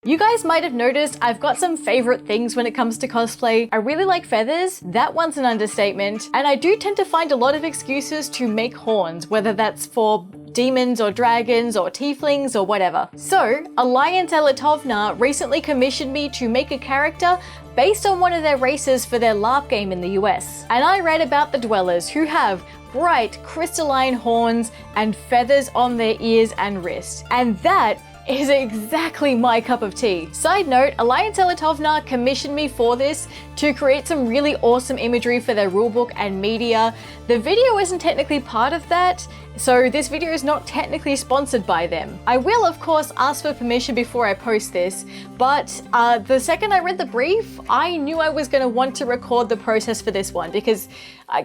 You guys might have noticed I've got some favorite things when it comes to cosplay. I really like feathers, that one's an understatement, and I do tend to find a lot of excuses to make horns, whether that's for demons or dragons or tieflings or whatever. So, Alliance Allatovna recently commissioned me to make a character based on one of their races for their LARP game in the US. And I read about the dwellers who have bright crystalline horns and feathers on their ears and wrists. And that is exactly my cup of tea. Side note, Alliance Allatovna commissioned me for this to create some really awesome imagery for their rulebook and media. The video isn't technically part of that, so this video is not technically sponsored by them. I will, of course, ask for permission before I post this, but the second I read the brief, I knew I was going to want to record the process for this one because,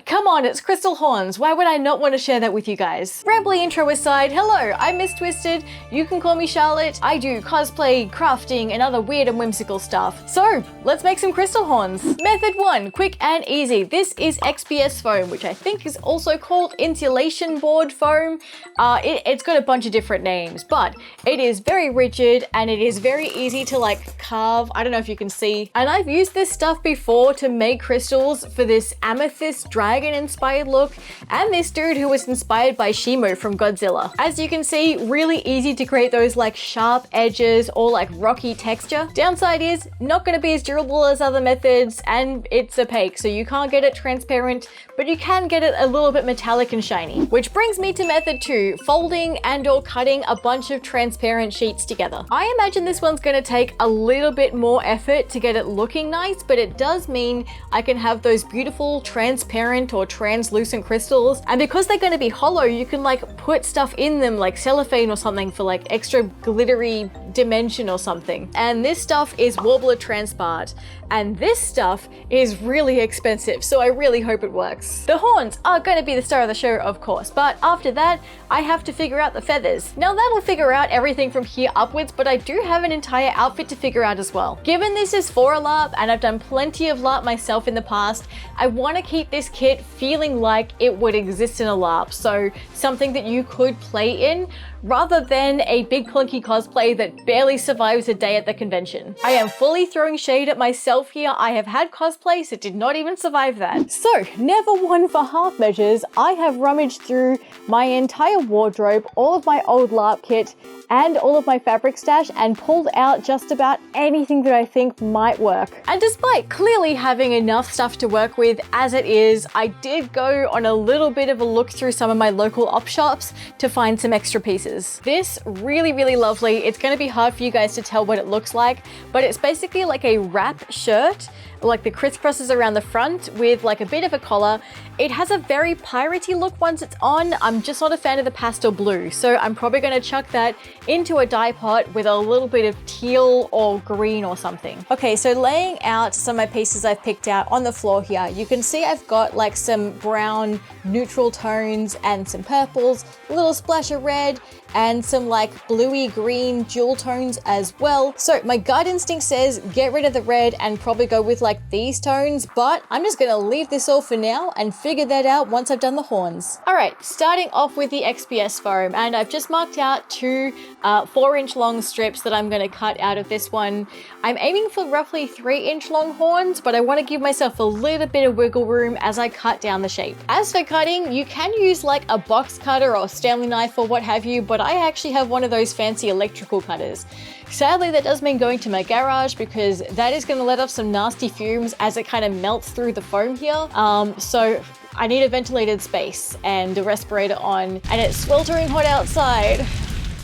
come on, it's crystal horns. Why would I not want to share that with you guys? Rambly intro aside, hello, I'm Miss Twisted. You can call me Charlotte. I do cosplay, crafting, and other weird and whimsical stuff. So, let's make some crystal horns. Method 1, quick and easy. This is XPS foam, which I think is also called insulation board foam. It's got a bunch of different names, but it is very rigid and it is very easy to like carve. I don't know if you can see. And I've used this stuff before to make crystals for this amethyst dragon inspired look and this dude who was inspired by Shimo from Godzilla. As you can see, really easy to create those like sharp edges or like rocky texture. Downside is not going to be as durable as other methods and it's opaque, so you can't get it transparent, but you can get it a little bit metallic and shiny. Which brings me to method 2, folding and or cutting a bunch of transparent sheets together. I imagine this one's going to take a little bit more effort to get it looking nice, but it does mean I can have those beautiful transparent or translucent crystals, and because they're going to be hollow, you can like put stuff in them like cellophane or something for like extra glittery dimension or something. And this stuff is Warbler Transpart, and this stuff is really expensive, so I really hope it works. The horns are going to be the star of the show, of course, but after that, I have to figure out the feathers. Now that'll figure out everything from here upwards, but I do have an entire outfit to figure out as well. Given this is for a LARP, and I've done plenty of LARP myself in the past, I want to keep this kit feeling like it would exist in a LARP, so something that you could play in, rather than a big clunky cosplay that barely survives a day at the convention. I am fully throwing shade at myself here. I have had cosplays that did not even survive that. So, never one for half measures, I have rummaged through my entire wardrobe, all of my old LARP kit, and all of my fabric stash and pulled out just about anything that I think might work. And despite clearly having enough stuff to work with as it is, I did go on a little bit of a look through some of my local op shops to find some extra pieces. This really lovely. It's going to be hard for you guys to tell what it looks like, but it's basically like a wrap shirt, like the crisscrosses around the front with like a bit of a collar. It has a very piratey look once it's on. I'm just not a fan of the pastel blue, so I'm probably going to chuck that into a dye pot with a little bit of teal or green or something. Okay, so laying out some of my pieces I've picked out on the floor here, you can see I've got like some brown neutral tones and some purples, a little splash of red, and some like bluey green jewel tones as well. So my gut instinct says get rid of the red and probably go with like these tones, but I'm just gonna leave this all for now and figure that out once I've done the horns. All right, starting off with the XPS foam, and I've just marked out two 4-inch long strips that I'm gonna cut out of this one. I'm aiming for roughly 3-inch long horns, but I wanna give myself a little bit of wiggle room as I cut down the shape. As for cutting, you can use like a box cutter or Stanley knife or what have you, but I actually have one of those fancy electrical cutters. Sadly, that does mean going to my garage because that is going to let off some nasty fumes as it kind of melts through the foam here. So I need a ventilated space and a respirator on, and it's sweltering hot outside.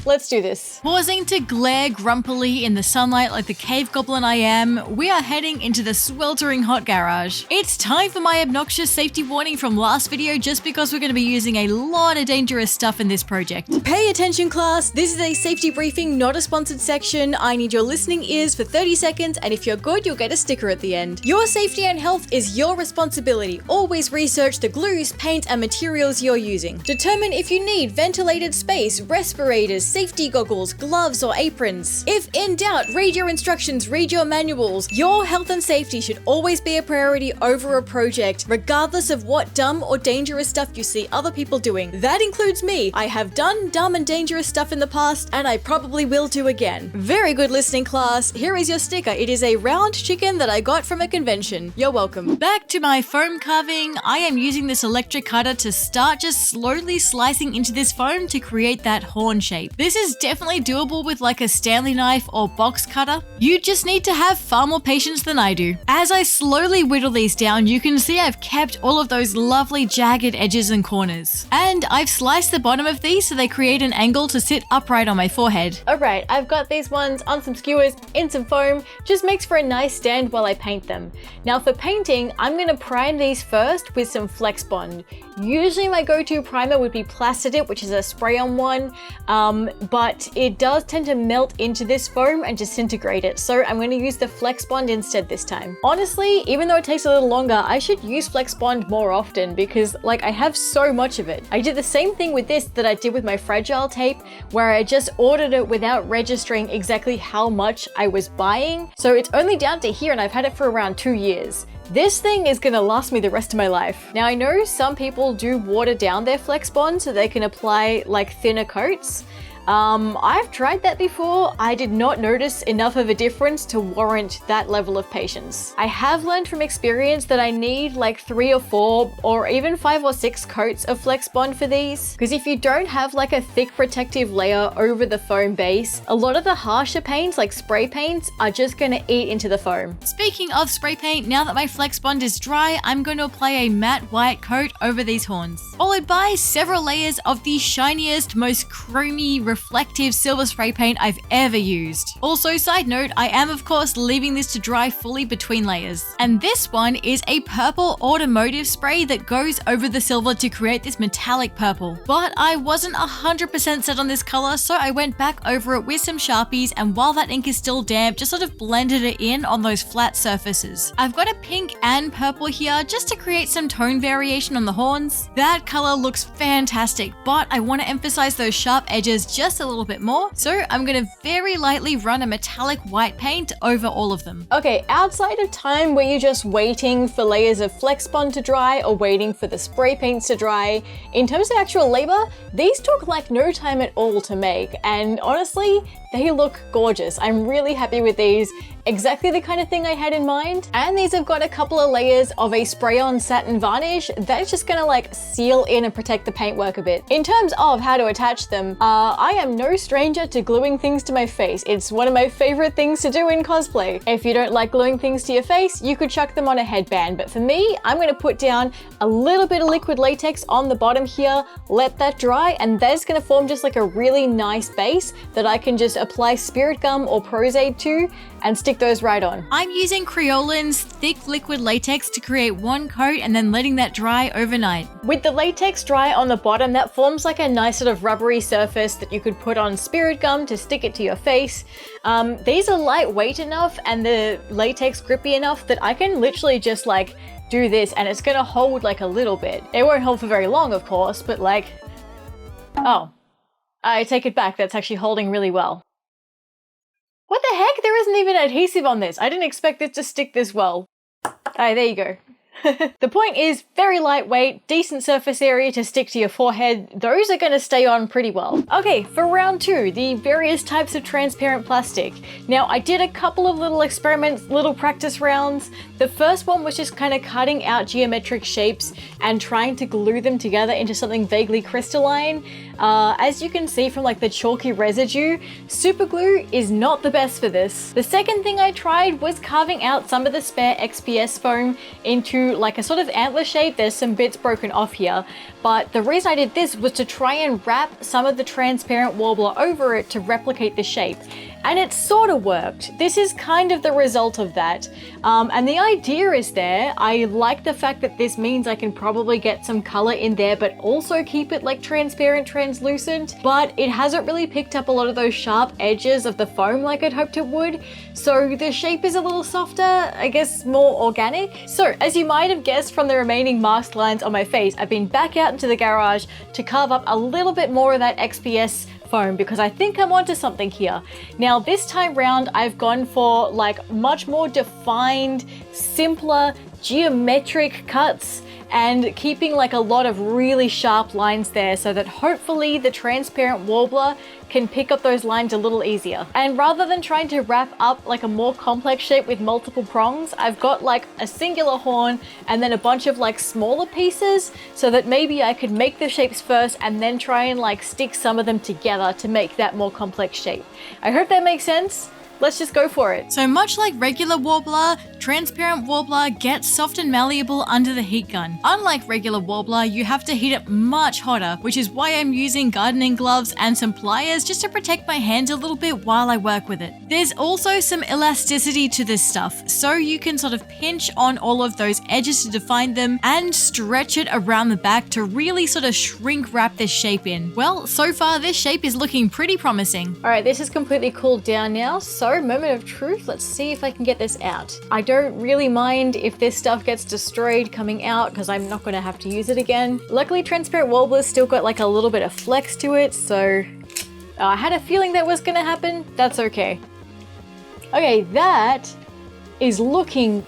Let's do this. Pausing to glare grumpily in the sunlight like the cave goblin I am, we are heading into the sweltering hot garage. It's time for my obnoxious safety warning from last video, just because we're going to be using a lot of dangerous stuff in this project. Pay attention, class. This is a safety briefing, not a sponsored section. I need your listening ears for 30 seconds, and if you're good, you'll get a sticker at the end. Your safety and health is your responsibility. Always research the glues, paint, and materials you're using. Determine if you need ventilated space, respirators, safety goggles, gloves, or aprons. If in doubt, read your instructions, read your manuals. Your health and safety should always be a priority over a project, regardless of what dumb or dangerous stuff you see other people doing. That includes me. I have done dumb and dangerous stuff in the past, and I probably will do again. Very good listening, class. Here is your sticker. It is a round chicken that I got from a convention. You're welcome. Back to my foam carving. I am using this electric cutter to start just slowly slicing into this foam to create that horn shape. This is definitely doable with like a Stanley knife or box cutter. You just need to have far more patience than I do. As I slowly whittle these down, you can see I've kept all of those lovely jagged edges and corners. And I've sliced the bottom of these so they create an angle to sit upright on my forehead. Alright, I've got these ones on some skewers in some foam. Just makes for a nice stand while I paint them. Now for painting, I'm going to prime these first with some Flex Bond. Usually my go-to primer would be Plastidip, which is a spray-on one, but it does tend to melt into this foam and disintegrate it, so I'm going to use the Flex Bond instead this time. Honestly, even though it takes a little longer, I should use Flex Bond more often because like I have so much of it. I did the same thing with this that I did with my fragile tape, where I just ordered it without registering exactly how much I was buying, so it's only down to here and I've had it for around 2 years. This thing is gonna last me the rest of my life. Now I know some people do water down their Flex Bond so they can apply like thinner coats. I've tried that before. I did not notice enough of a difference to warrant that level of patience. I have learned from experience that I need like 3 or 4 or even 5 or 6 coats of Flex Bond for these, because if you don't have like a thick protective layer over the foam base, a lot of the harsher paints like spray paints are just gonna eat into the foam. Speaking of spray paint, now that my Flex Bond is dry, I'm going to apply a matte white coat over these horns, followed by several layers of the shiniest, most chromy, reflective silver spray paint I've ever used. Also, side note, I am of course leaving this to dry fully between layers. And this one is a purple automotive spray that goes over the silver to create this metallic purple. But I wasn't 100% set on this color, so I went back over it with some Sharpies, and while that ink is still damp, just sort of blended it in on those flat surfaces. I've got a pink and purple here just to create some tone variation on the horns. That color looks fantastic, but I want to emphasize those sharp edges just a little bit more, so I'm gonna very lightly run a metallic white paint over all of them. Okay, outside of time where you're just waiting for layers of Flex Bond to dry or waiting for the spray paints to dry, in terms of actual labor, these took like no time at all to make, and honestly, they look gorgeous. I'm really happy with these. Exactly the kind of thing I had in mind. And these have got a couple of layers of a spray-on satin varnish that's just gonna like seal in and protect the paintwork a bit. In terms of how to attach them, I am no stranger to gluing things to my face. It's one of my favorite things to do in cosplay. If you don't like gluing things to your face, you could chuck them on a headband. But for me, I'm gonna put down a little bit of liquid latex on the bottom here, let that dry, and that's gonna form just like a really nice base that I can just apply spirit gum or Pros-Aid to and stick those right on. I'm using Creolin's thick liquid latex to create one coat and then letting that dry overnight. With the latex dry on the bottom, that forms like a nice sort of rubbery surface that you could put on spirit gum to stick it to your face. These are lightweight enough and the latex grippy enough that I can literally just like do this and it's gonna hold like a little bit. It won't hold for very long, of course, but like, oh, I take it back. That's actually holding really well. What the heck? There isn't even adhesive on this. I didn't expect it to stick this well. Alright, there you go. The point is, very lightweight, decent surface area to stick to your forehead. Those are going to stay on pretty well. Okay, for round 2, the various types of transparent plastic. Now, I did a couple of little experiments, little practice rounds. The first one was just kind of cutting out geometric shapes and trying to glue them together into something vaguely crystalline. As you can see from like the chalky residue, super glue is not the best for this. The second thing I tried was carving out some of the spare XPS foam into like a sort of antler shape. There's some bits broken off here, but the reason I did this was to try and wrap some of the transparent warbler over it to replicate the shape. And it sort of worked. This is kind of the result of that. And the idea is there. I like the fact that this means I can probably get some color in there, but also keep it like transparent, translucent. But it hasn't really picked up a lot of those sharp edges of the foam like I'd hoped it would. So the shape is a little softer, I guess more organic. So as you might have guessed from the remaining masked lines on my face, I've been back out into the garage to carve up a little bit more of that XPS foam because I think I'm onto something here. Now this time round, I've gone for like much more defined, simpler, geometric cuts and keeping like a lot of really sharp lines there so that hopefully the transparent warbler can pick up those lines a little easier. And rather than trying to wrap up like a more complex shape with multiple prongs, I've got like a singular horn and then a bunch of like smaller pieces so that maybe I could make the shapes first and then try and like stick some of them together to make that more complex shape. I hope that makes sense. Let's just go for it. So much like regular warbler, transparent warbler gets soft and malleable under the heat gun. Unlike regular warbler, you have to heat it much hotter, which is why I'm using gardening gloves and some pliers just to protect my hands a little bit while I work with it. There's also some elasticity to this stuff, so you can sort of pinch on all of those edges to define them and stretch it around the back to really sort of shrink wrap this shape in. Well, so far this shape is looking pretty promising. All right, this is completely cooled down now, so moment of truth, let's see if I can get this out. I don't really mind if this stuff gets destroyed coming out because I'm not going to have to use it again. Luckily, transparent warbler's still got like a little bit of flex to it, so I had a feeling that was going to happen. That's okay. Okay, that is looking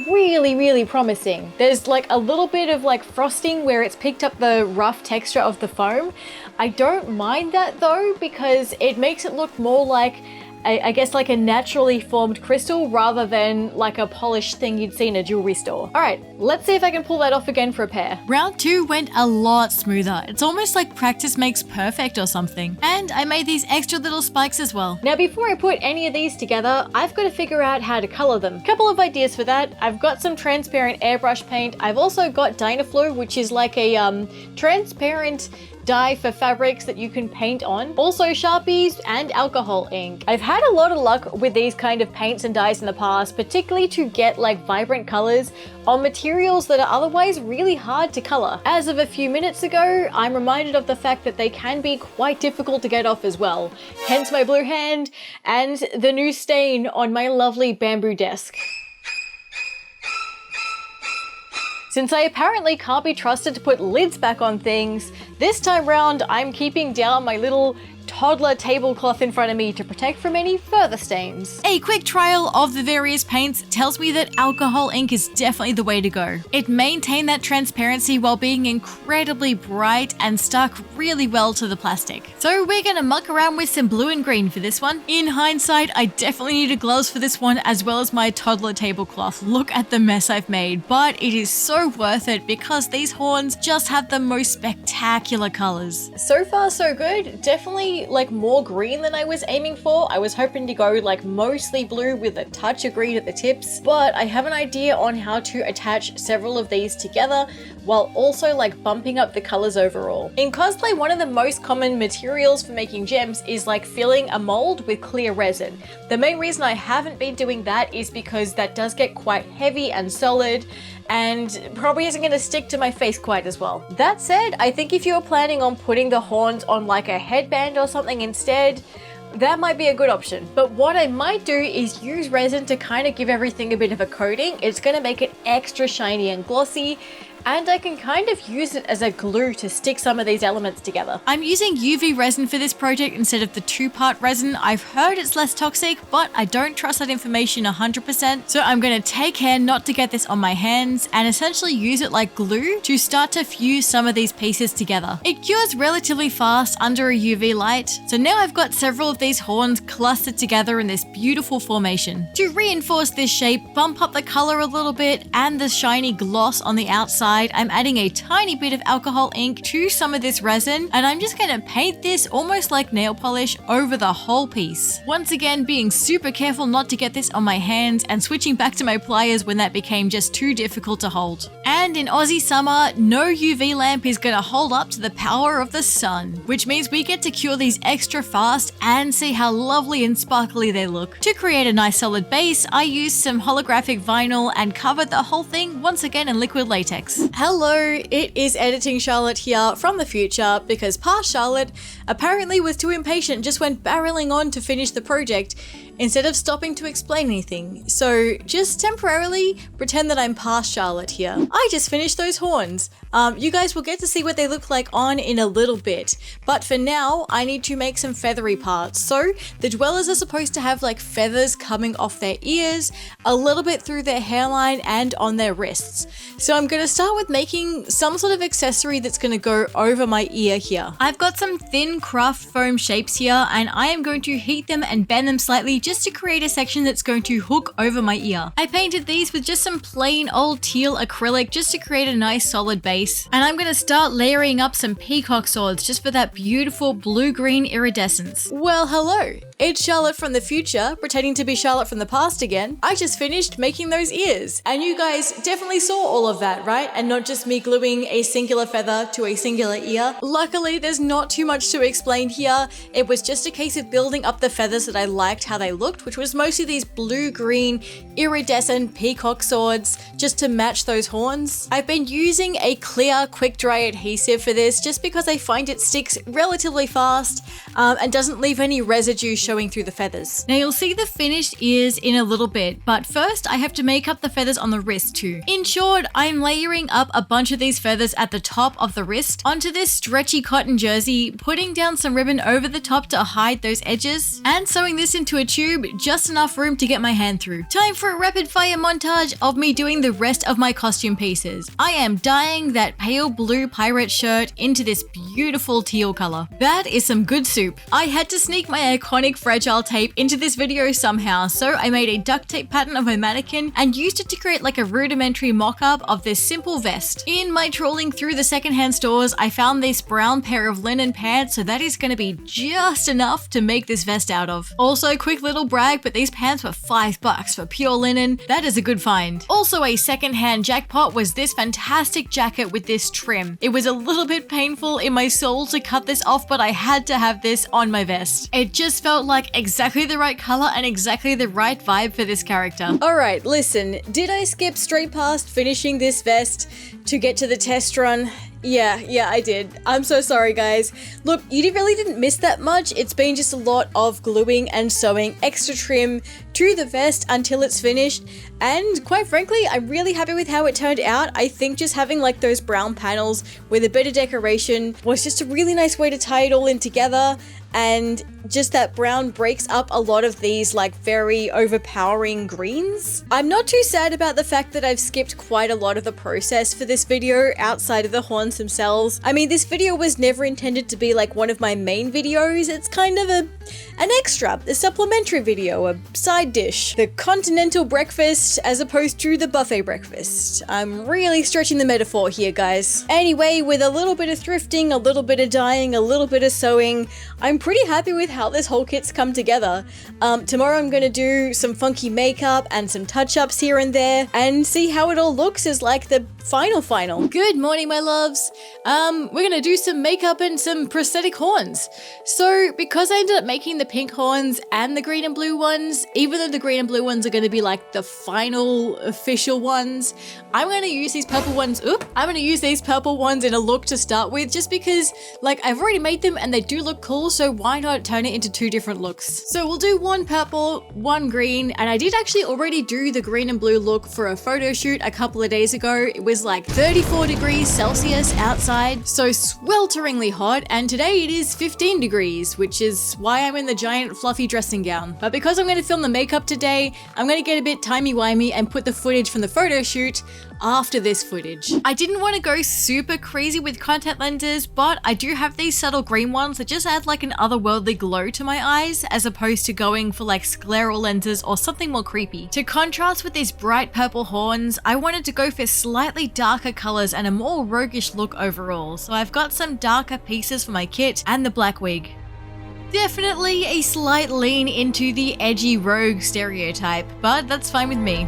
really promising. There's like a little bit of like frosting where it's picked up the rough texture of the foam. I don't mind that though because it makes it look more like I guess like a naturally formed crystal rather than like a polished thing you'd see in a jewelry store. All right, let's see if I can pull that off again for a pair. Round 2 went a lot smoother. It's almost like practice makes perfect or something. And I made these extra little spikes as well. Now before I put any of these together, I've got to figure out how to color them. Couple of ideas for that. I've got some transparent airbrush paint. I've also got Dynaflow, which is like a transparent dye for fabrics that you can paint on. Also Sharpies and alcohol ink. I've had a lot of luck with these kind of paints and dyes in the past, particularly to get like vibrant colors on materials that are otherwise really hard to color. As of a few minutes ago, I'm reminded of the fact that they can be quite difficult to get off as well. Hence my blue hand and the new stain on my lovely bamboo desk. Since I apparently can't be trusted to put lids back on things, this time round I'm keeping down my little toddler tablecloth in front of me to protect from any further stains. A quick trial of the various paints tells me that alcohol ink is definitely the way to go. It maintained that transparency while being incredibly bright and stuck really well to the plastic. So we're gonna muck around with some blue and green for this one. In hindsight, I definitely needed gloves for this one as well as my toddler tablecloth. Look at the mess I've made, but it is so worth it because these horns just have the most spectacular colors. So far so good. Definitely like more green than I was aiming for. I was hoping to go like mostly blue with a touch of green at the tips, but I have an idea on how to attach several of these together while also like bumping up the colors overall. In cosplay, one of the most common materials for making gems is like filling a mold with clear resin. The main reason I haven't been doing that is because that does get quite heavy and solid and probably isn't going to stick to my face quite as well. That said, I think if you're planning on putting the horns on like a headband or something instead, that might be a good option. But what I might do is use resin to kind of give everything a bit of a coating. It's going to make it extra shiny and glossy, and I can kind of use it as a glue to stick some of these elements together. I'm using UV resin for this project instead of the 2-part resin. I've heard it's less toxic, but I don't trust that information 100%, so I'm going to take care not to get this on my hands and essentially use it like glue to start to fuse some of these pieces together. It cures relatively fast under a UV light, so now I've got several of these horns clustered together in this beautiful formation. To reinforce this shape, bump up the color a little bit and the shiny gloss on the outside, I'm adding a tiny bit of alcohol ink to some of this resin, and I'm just going to paint this almost like nail polish over the whole piece. Once again, being super careful not to get this on my hands and switching back to my pliers when that became just too difficult to hold. And in Aussie summer, no UV lamp is going to hold up to the power of the sun, which means we get to cure these extra fast and see how lovely and sparkly they look. To create a nice solid base, I used some holographic vinyl and covered the whole thing once again in liquid latex. Hello, it is Editing Charlotte here from the future because past Charlotte apparently was too impatient, just went barreling on to finish the project instead of stopping to explain anything. So just temporarily pretend that I'm past Charlotte here. I just finished those horns. You guys will get to see what they look like on in a little bit, but for now I need to make some feathery parts. So the dwellers are supposed to have like feathers coming off their ears, a little bit through their hairline and on their wrists. So I'm going to start with making some sort of accessory that's going to go over my ear here. I've got some thin craft foam shapes here and I am going to heat them and bend them slightly just to create a section that's going to hook over my ear. I painted these with just some plain old teal acrylic just to create a nice solid base. And I'm going to start layering up some peacock swords just for that beautiful blue-green iridescence. Well, hello. It's Charlotte from the future, pretending to be Charlotte from the past again. I just finished making those ears. And you guys definitely saw all of that, right? And not just me gluing a singular feather to a singular ear. Luckily, there's not too much to explain here. It was just a case of building up the feathers that I liked how they looked, which was mostly these blue-green iridescent peacock swords just to match those horns. I've been using a clear quick-dry adhesive for this just because I find it sticks relatively fast and doesn't leave any residue showing through the feathers. Now you'll see the finished ears in a little bit, but first I have to make up the feathers on the wrist too. In short, I'm layering up a bunch of these feathers at the top of the wrist onto this stretchy cotton jersey, putting down some ribbon over the top to hide those edges, and sewing this into a tube, just enough room to get my hand through. Time for a rapid fire montage of me doing the rest of my costume pieces. I am dyeing that pale blue pirate shirt into this beautiful teal color. That is some good soup. I had to sneak my iconic fragile tape into this video somehow, so I made a duct tape pattern of my mannequin and used it to create like a rudimentary mock-up of this simple vest. In my trawling through the secondhand stores, I found this brown pair of linen pants, so that is going to be just enough to make this vest out of. Also, quick little brag, but these pants were $5 for pure linen. That is a good find. Also, a secondhand jackpot was this fantastic jacket with this trim. It was a little bit painful in my soul to cut this off, but I had to have this on my vest. It just felt like exactly the right color and exactly the right vibe for this character. Alright, listen, did I skip straight past finishing this vest to get to the test run? Yeah, I did. I'm so sorry, guys. Look, you really didn't miss that much. It's been just a lot of gluing and sewing extra trim to the vest until it's finished. And quite frankly, I'm really happy with how it turned out. I think just having like those brown panels with a bit of decoration was just a really nice way to tie it all in together. And just that brown breaks up a lot of these like very overpowering greens. I'm not too sad about the fact that I've skipped quite a lot of the process for this video outside of the horns themselves. I mean, this video was never intended to be like one of my main videos. It's kind of an extra, a supplementary video, a side dish. The continental breakfast as opposed to the buffet breakfast. I'm really stretching the metaphor here, guys. Anyway, with a little bit of thrifting, a little bit of dyeing, a little bit of sewing, I'm pretty happy with how this whole kit's come together. Tomorrow I'm going to do some funky makeup and some touch-ups here and there and see how it all looks as like the final. Good morning, my loves. We're going to do some makeup and some prosthetic horns. So because I ended up making the pink horns and the green and blue ones, even though the green and blue ones are going to be like the final official ones, I'm going to use these purple ones. I'm going to use these purple ones in a look to start with, just because like I've already made them and they do look cool, so why not turn it into two different looks? So we'll do one purple, one green, and I did actually already do the green and blue look for a photo shoot a couple of days ago. It was like 34 degrees Celsius outside, so swelteringly hot, and today it is 15 degrees, which is why I'm in the giant fluffy dressing gown. But because I'm going to film the makeup today, I'm going to get a bit timey-wimey and put the footage from the photo shoot after this footage. I didn't want to go super crazy with contact lenses, but I do have these subtle green ones that just add like an otherworldly glow to my eyes, as opposed to going for like scleral lenses or something more creepy. To contrast with these bright purple horns, I wanted to go for slightly darker colors and a more roguish look overall, so I've got some darker pieces for my kit and the black wig. Definitely a slight lean into the edgy rogue stereotype, but that's fine with me.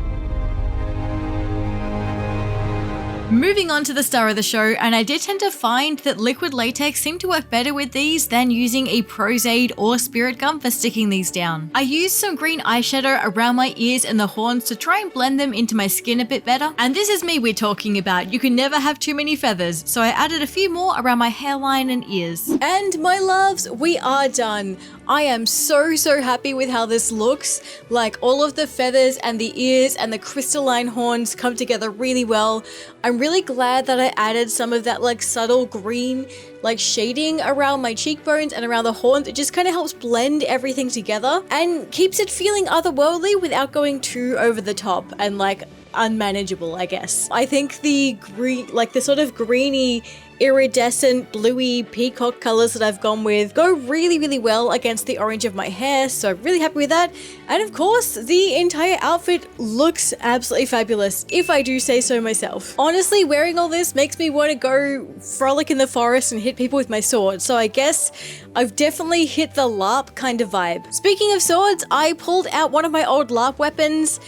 Moving on to the star of the show, and I did tend to find that liquid latex seemed to work better with these than using a Prozaid or spirit gum for sticking these down. I used some green eyeshadow around my ears and the horns to try and blend them into my skin a bit better, and this is me we're talking about. You can never have too many feathers, so I added a few more around my hairline and ears. And my loves, we are done. I am so happy with how this looks. Like all of the feathers and the ears and the crystalline horns come together really well. I'm really glad that I added some of that like subtle green like shading around my cheekbones and around the horns. It just kind of helps blend everything together and keeps it feeling otherworldly without going too over the top and like unmanageable, I guess. I think the green, like the sort of greeny iridescent bluey peacock colors that I've gone with go really well against the orange of my hair, so really happy with that. And of course, the entire outfit looks absolutely fabulous, if I do say so myself. Honestly, wearing all this makes me want to go frolic in the forest and hit people with my sword, so I guess I've definitely hit the LARP kind of vibe. Speaking of swords, I pulled out one of my old LARP weapons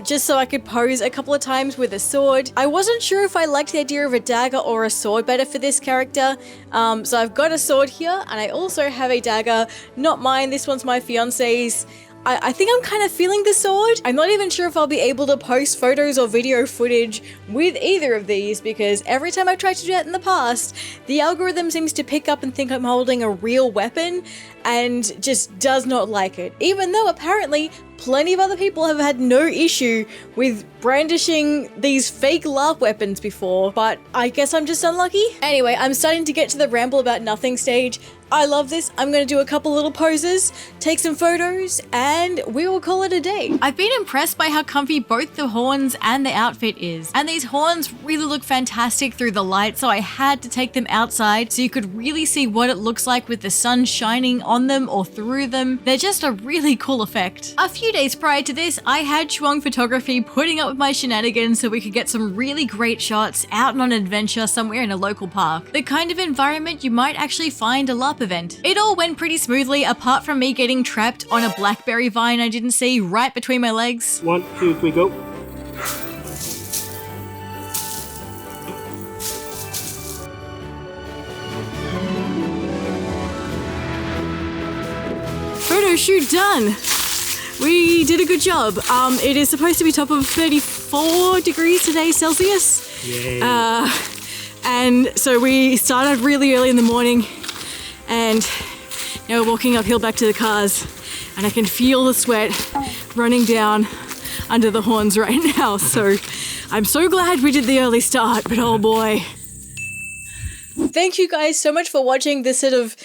just so I could pose a couple of times with a sword. I wasn't sure if I liked the idea of a dagger or a sword better for this character, so I've got a sword here and I also have a dagger. Not mine, this one's my fiance's. I think I'm kind of feeling the sword. I'm not even sure if I'll be able to post photos or video footage with either of these because every time I've tried to do that in the past, the algorithm seems to pick up and think I'm holding a real weapon and just does not like it. Even though apparently plenty of other people have had no issue with brandishing these fake LARP weapons before, but I guess I'm just unlucky. Anyway, I'm starting to get to the ramble about nothing stage. I love this. I'm going to do a couple little poses, take some photos, and we will call it a day. I've been impressed by how comfy both the horns and the outfit is. And these horns really look fantastic through the light, so I had to take them outside so you could really see what it looks like with the sun shining on them or through them. They're just a really cool effect. A few days prior to this, I had Chuang Photography putting up with my shenanigans so we could get some really great shots out on an adventure somewhere in a local park. The kind of environment you might actually find a LARP event. It all went pretty smoothly apart from me getting trapped on a blackberry vine I didn't see right between my legs. 1, 2, 3, go. Photo shoot done. We did a good job. It is supposed to be top of 34 degrees today Celsius. Yay. And so we started really early in the morning and now we're walking uphill back to the cars and I can feel the sweat running down under the horns right now. So I'm so glad we did the early start, but oh boy. Thank you guys so much for watching this sort of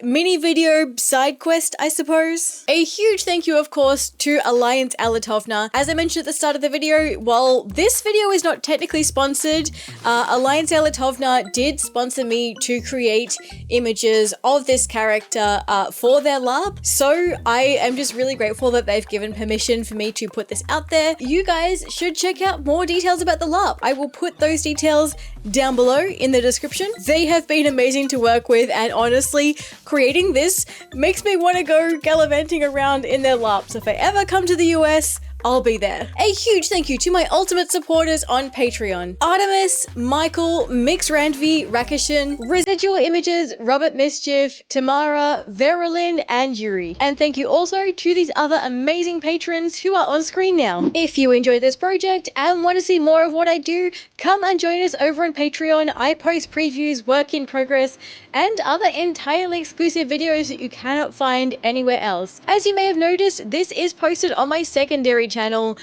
mini video side quest, I suppose. A huge thank you, of course, to Alliance Allatovna. As I mentioned at the start of the video, while this video is not technically sponsored, Alliance Allatovna did sponsor me to create images of this character for their LARP. So I am just really grateful that they've given permission for me to put this out there. You guys should check out more details about the LARP. I will put those details down below in the description. They have been amazing to work with, and honestly, creating this makes me want to go gallivanting around in their LARP. So if I ever come to the US, I'll be there. A huge thank you to my ultimate supporters on Patreon: Artemis, Michael, Mix Randvi, Rakishin, Residual Images, Robert Mischief, Tamara, Verilyn, and Yuri. And thank you also to these other amazing patrons who are on screen now. If you enjoyed this project and want to see more of what I do, come and join us over on Patreon. I post previews, work in progress, and other entirely exclusive videos that you cannot find anywhere else. As you may have noticed, this is posted on my secondary channel,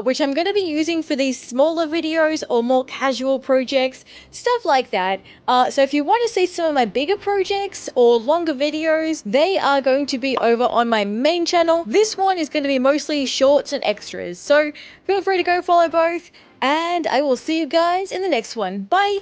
which I'm going to be using for these smaller videos or more casual projects, stuff like that. So if you want to see some of my bigger projects or longer videos, they are going to be over on my main channel. This one is going to be mostly shorts and extras, so feel free to go follow both, and I will see you guys in the next one. Bye!